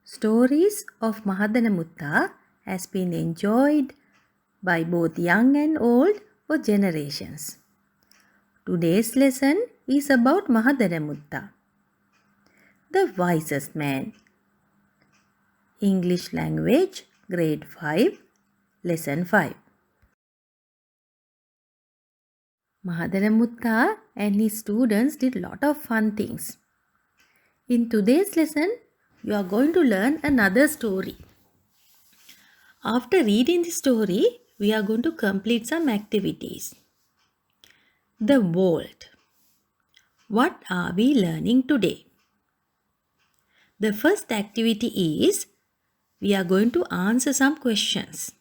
Stories of Mahadanamutta has been enjoyed by both young and old for generations. Today's lesson is about Mahadanamutta, the wisest man. English language, grade 5, lesson 5. Mahadanamutta and his students did a lot of fun things. In today's lesson, you are going to learn another story. After reading the story, we are going to complete some activities. The world. What are we learning today? The first activity is we are going to answer some questions.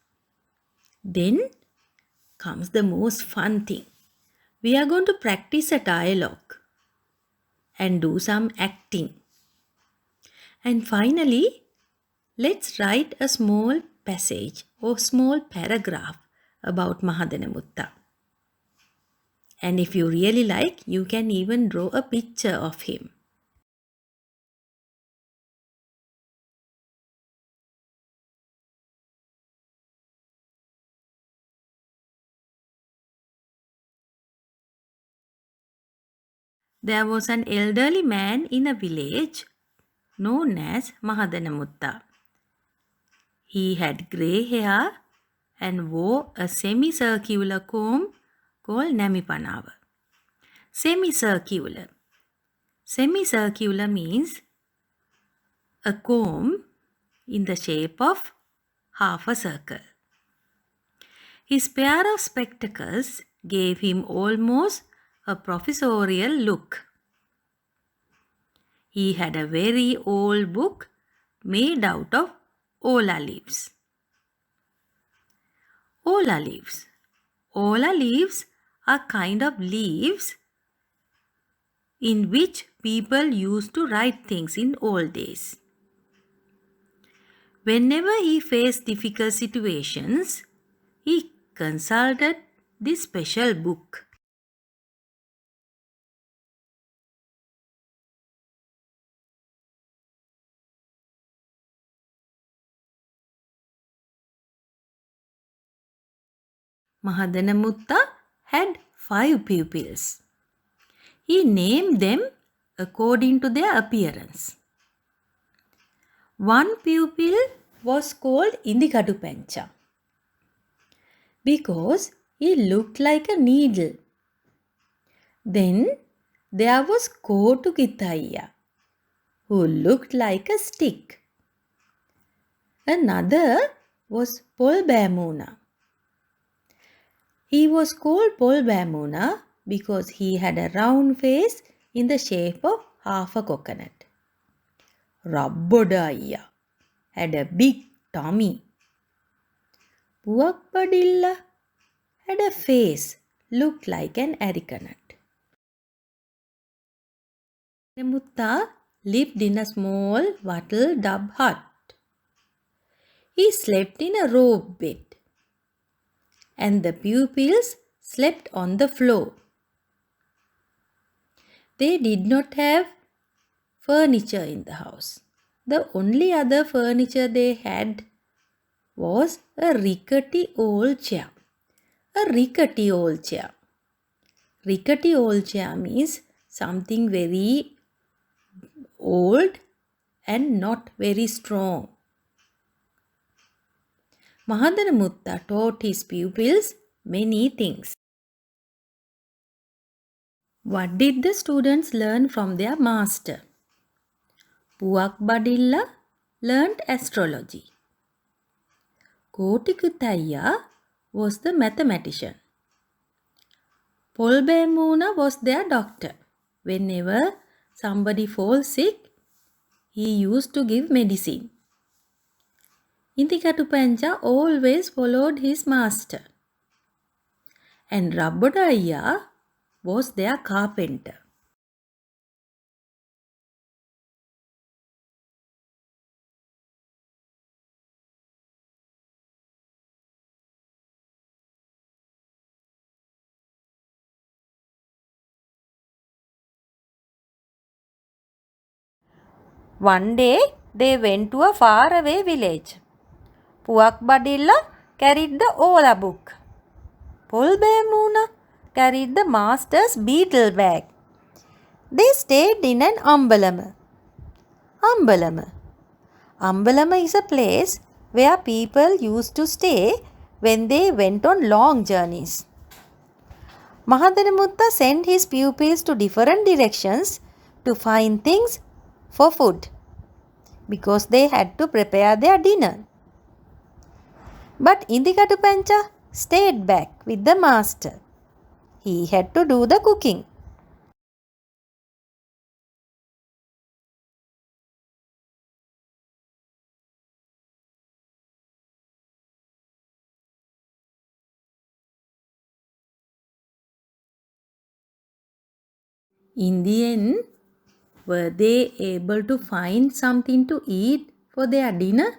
Then comes the most fun thing. We are going to practice a dialogue and do some acting. And finally, let's write a small passage or small paragraph about Mahadanamutta. And if you really like, you can even draw a picture of him. There was an elderly man in a village known as Mahadanamutta. He had grey hair and wore a semicircular comb called Namipanawa. Semicircular. Semicircular means a comb in the shape of half a circle. His pair of spectacles gave him almost a professorial look. He had a very old book made out of ola leaves. Ola leaves. Ola leaves are kind of leaves in which people used to write things in old days. Whenever he faced difficult situations, he consulted this special book. Mahadanamutta had 5 pupils. He named them according to their appearance. One pupil was called Indikatupancha because he looked like a needle. Then there was Kotukitaiya, who looked like a stick. Another was Polbamuna. He was called Polbamuna because he had a round face in the shape of half a coconut. Rabbodaiya had a big tummy. Puakpadilla had a face looked like an arecanut. Mahadanamutta lived in a small wattle dub hut. He slept in a rope bed, and the pupils slept on the floor. They did not have furniture in the house. The only other furniture they had was a rickety old chair. A rickety old chair. Rickety old chair means something very old and not very strong. Mahadanamutta taught his pupils many things. What did the students learn from their master? Puakbadilla learned astrology. Kotikutaiya was the mathematician. Polbemuna was their doctor. Whenever somebody falls sick, he used to give medicine. Indikatupancha always followed his master. And Rabbodaiya was their carpenter. One day, they went to a faraway village. Puak Badilla carried the Ola book. Pulbemuna carried the master's beetle bag. They stayed in an ambalama. Ambalama. Ambalama is a place where people used to stay when they went on long journeys. Mahadanamutta sent his pupils to different directions to find things for food because they had to prepare their dinner. But Indikatupancha stayed back with the master. He had to do the cooking. In the end, were they able to find something to eat for their dinner?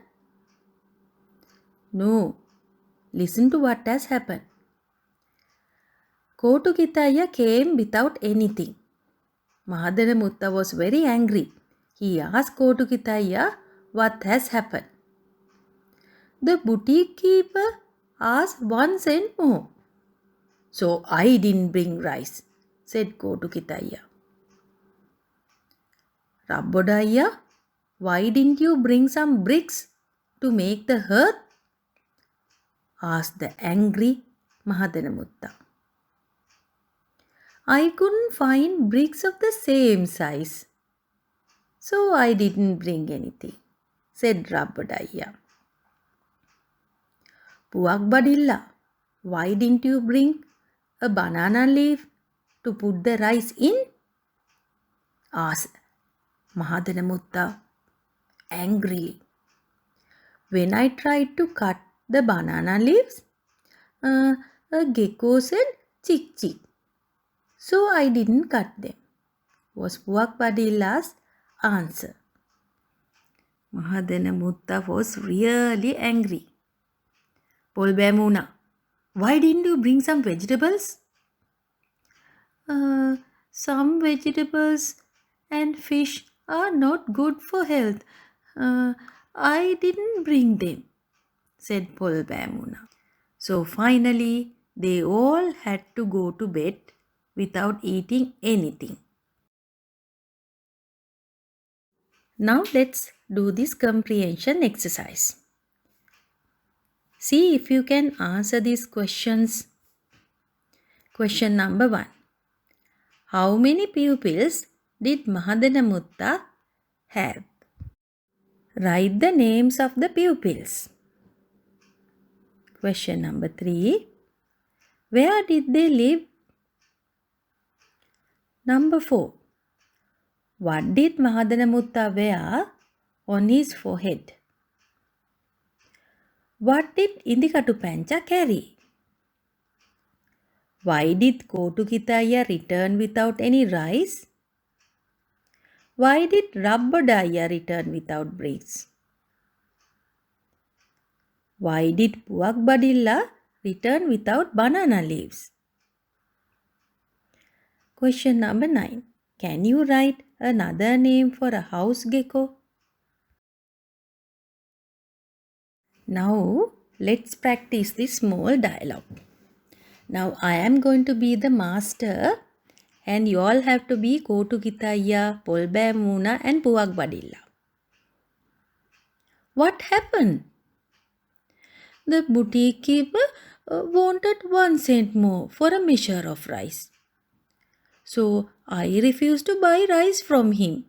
No. Listen to what has happened. Kotukitaya came without anything. Mahadanamutta was very angry. He asked Kotukitaya what has happened. The boutique keeper asked 1 cent more. So I didn't bring rice, said Kotukitaya. Rabbodaya, why didn't you bring some bricks to make the hearth? Asked the angry Mahadanamutta. I couldn't find bricks of the same size, so I didn't bring anything, said Rabbodaya. Puak Badilla, why didn't you bring a banana leaf to put the rice in? Asked Mahadanamutta angrily. When I tried to cut the banana leaves, a gecko said chick chick. So I didn't cut them, was Puak Badilla's answer. Mahadanamutta was really angry. Polbemuna, why didn't you bring some vegetables? Some vegetables and fish are not good for health. I didn't bring them, said Polbemuna. So finally, they all had to go to bed without eating anything. Now let's do this comprehension exercise. See if you can answer these questions. Question number 1. How many pupils did Mahadanamutta have? Write the names of the pupils. Question number 3. Where did they live? Number 4. What did Mahadanamutta wear on his forehead? What did Indikatupancha carry? Why did Kotukitaya return without any rice? Why did Rabbodaya return without bricks? Why did Puak Badilla return without banana leaves? Question number 9. Can you write another name for a house gecko? Now let's practice this small dialogue. Now I am going to be the master and you all have to be Kotukitaya, Polbemuna and Puak Badilla. What happened? The boutique keeper wanted 1 cent more for a measure of rice. So I refused to buy rice from him.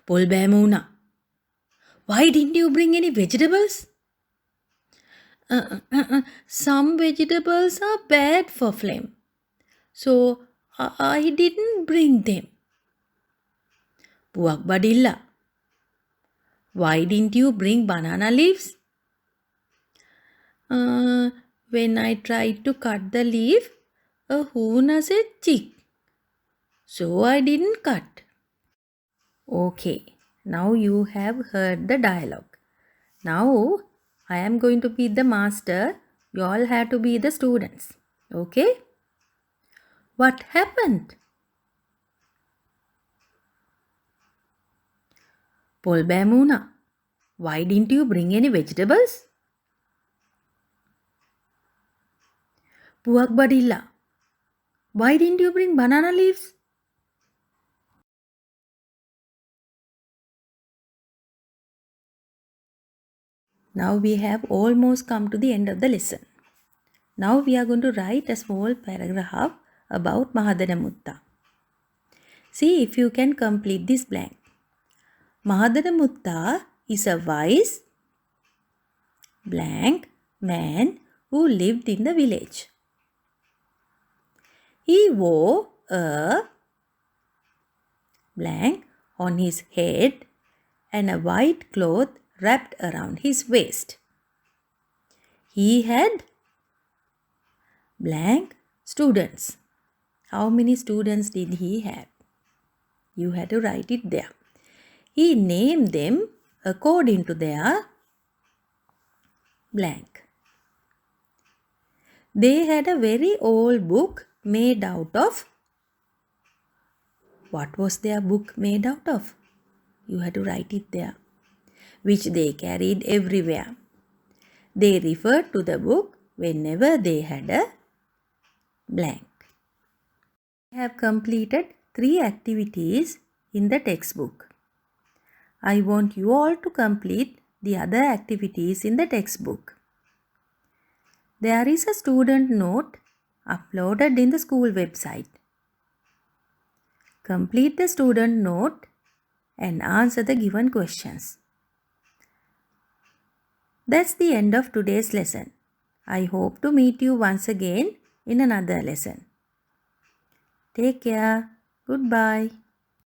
Polbemuna, why didn't you bring any vegetables? Some vegetables are bad for phlegm. So I didn't bring them. Puak Badilla, why didn't you bring banana leaves? When I tried to cut the leaf, a hoona said chick. So I didn't cut. Okay, now you have heard the dialogue. Now I am going to be the master. You all have to be the students. Okay? What happened? Pol Bamuna, why didn't you bring any vegetables? Puak Badilla, why didn't you bring banana leaves? Now we have almost come to the end of the lesson. Now we are going to write a small paragraph about Mahadana Mutta. See if you can complete this blank. Mahadana Mutta is a wise blank man who lived in the village. He wore a blank on his head and a white cloth wrapped around his waist. He had blank students. How many students did he have? You had to write it there. He named them according to their blank. They had a very old book made out of. What was their book made out of? You had to write it there. Which they carried everywhere. They referred to the book whenever they had a blank. I have completed 3 activities in the textbook. I want you all to complete the other activities in the textbook. There is a student note uploaded in the school website. Complete the student note and answer the given questions. That's the end of today's lesson. I hope to meet you once again in another lesson. Take care. Goodbye.